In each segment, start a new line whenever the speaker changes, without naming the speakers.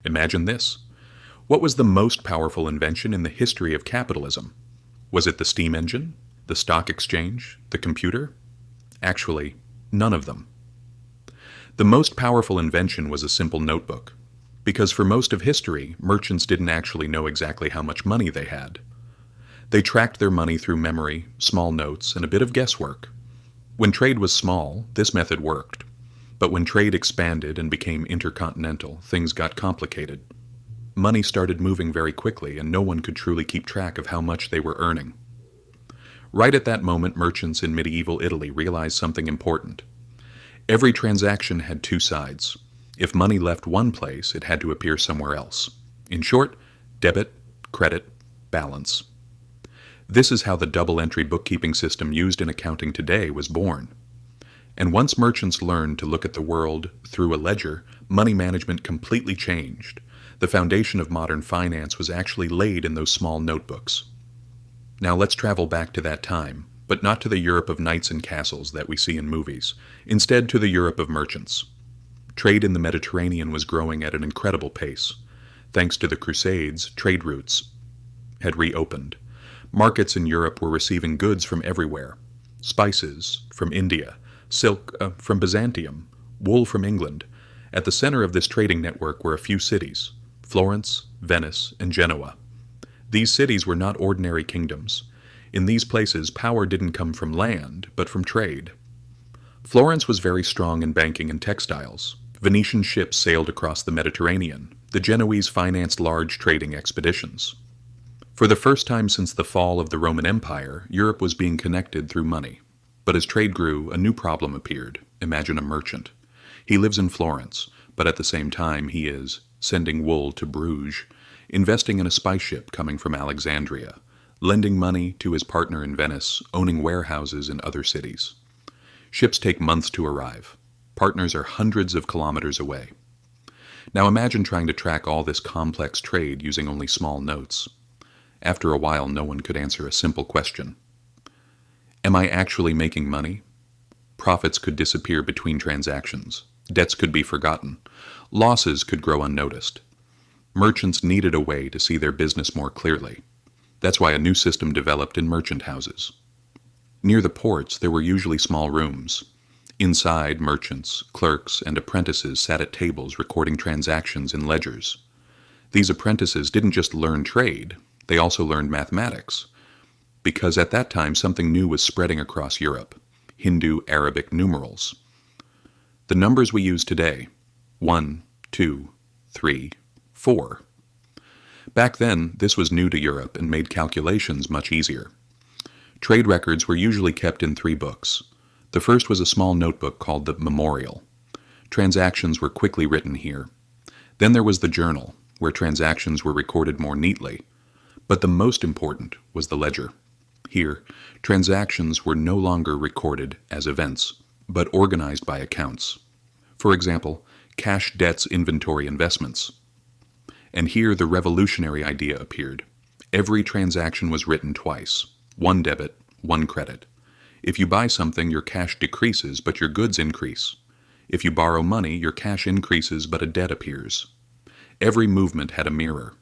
Imagine this. What was the most powerful invention in the history of capitalism? Was it the steam engine, the stock exchange, the computer? Actually, none of them. The most powerful invention was a simple notebook, because for most of history, merchants didn't actually know exactly how much money they had. They tracked their money through memory, small notes, and a bit of guesswork. When trade was small, this method worked. But when trade expanded and became intercontinental, things got complicated. Money started moving very quickly, and no one could truly keep track of how much they were earning. Right at that moment, merchants in medieval Italy realized something important. Every transaction had two sides. If money left one place, it had to appear somewhere else. In short, debit, credit, balance. This is how the double-entry bookkeeping system used in accounting today was born. And once merchants learned to look at the world through a ledger, money management completely changed. The foundation of modern finance was actually laid in those small notebooks. Now let's travel back to that time, but not to the Europe of knights and castles that we see in movies. Instead, to the Europe of merchants. Trade in the Mediterranean was growing at an incredible pace. Thanks to the Crusades, trade routes had reopened. Markets in Europe were receiving goods from everywhere. Spices from India, silk from Byzantium, wool from England. At the center of this trading network were a few cities: Florence, Venice, and Genoa. These cities were not ordinary kingdoms. In these places, power didn't come from land, but from trade. Florence was very strong in banking and textiles. Venetian ships sailed across the Mediterranean. The Genoese financed large trading expeditions. For the first time since the fall of the Roman Empire, Europe was being connected through money. But as trade grew, a new problem appeared. Imagine a merchant. He lives in Florence, but at the same time he is sending wool to Bruges, investing in a spice ship coming from Alexandria, lending money to his partner in Venice, owning warehouses in other cities. Ships take months to arrive. Partners are hundreds of kilometers away. Now imagine trying to track all this complex trade using only small notes. After a while, no one could answer a simple question. Am I actually making money? Profits could disappear between transactions. Debts could be forgotten. Losses could grow unnoticed. Merchants needed a way to see their business more clearly. That's why a new system developed in merchant houses. Near the ports, there were usually small rooms. Inside, merchants, clerks, and apprentices sat at tables recording transactions in ledgers. These apprentices didn't just learn trade, they also learned mathematics. Because at that time something new was spreading across Europe: Hindu-Arabic numerals. The numbers we use today: 1, 2, 3, 4. Back then, this was new to Europe and made calculations much easier. Trade records were usually kept in 3 books. The first was a small notebook called the Memorial. Transactions were quickly written here. Then there was the journal, where transactions were recorded more neatly. But the most important was the ledger. Here, transactions were no longer recorded as events, but organized by accounts. For example, cash, debts, inventory, investments. And here the revolutionary idea appeared. Every transaction was written twice: one debit, one credit. If you buy something, your cash decreases, but your goods increase. If you borrow money, your cash increases, but a debt appears. Every movement had a mirror.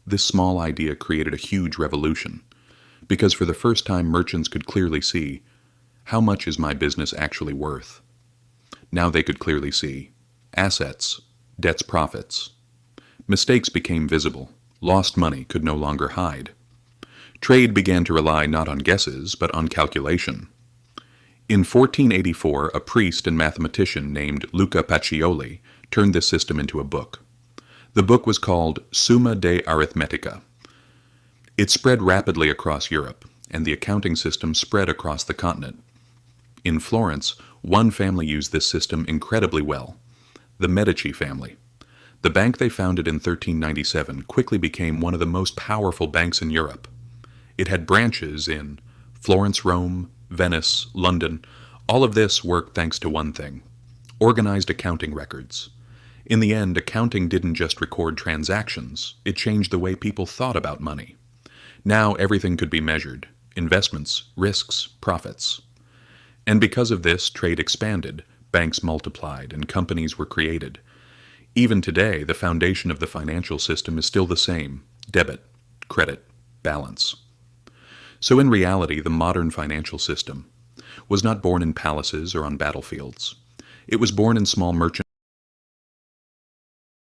This small idea created a huge revolution, because for the first time merchants could clearly see, how much is my business actually worth? Now they could clearly see assets, debts, profits. Mistakes became visible. Lost money could no longer hide. Trade began to rely not on guesses, but on calculation. In 1484, a priest and mathematician named Luca Pacioli turned this system into a book. The book was called Summa de Arithmetica. It spread rapidly across Europe, and the accounting system spread across the continent. In Florence, one family used this system incredibly well: the Medici family. The bank they founded in 1397 quickly became one of the most powerful banks in Europe. It had branches in Florence, Rome, Venice, London. All of this worked thanks to one thing: organized accounting records. In the end, accounting didn't just record transactions, it changed the way people thought about money. Now everything could be measured: investments, risks, profits. And because of this, trade expanded, banks multiplied, and companies were created. Even today, the foundation of the financial system is still the same: debit, credit, balance. So in reality, the modern financial system was not born in palaces or on battlefields. It was born in small merchant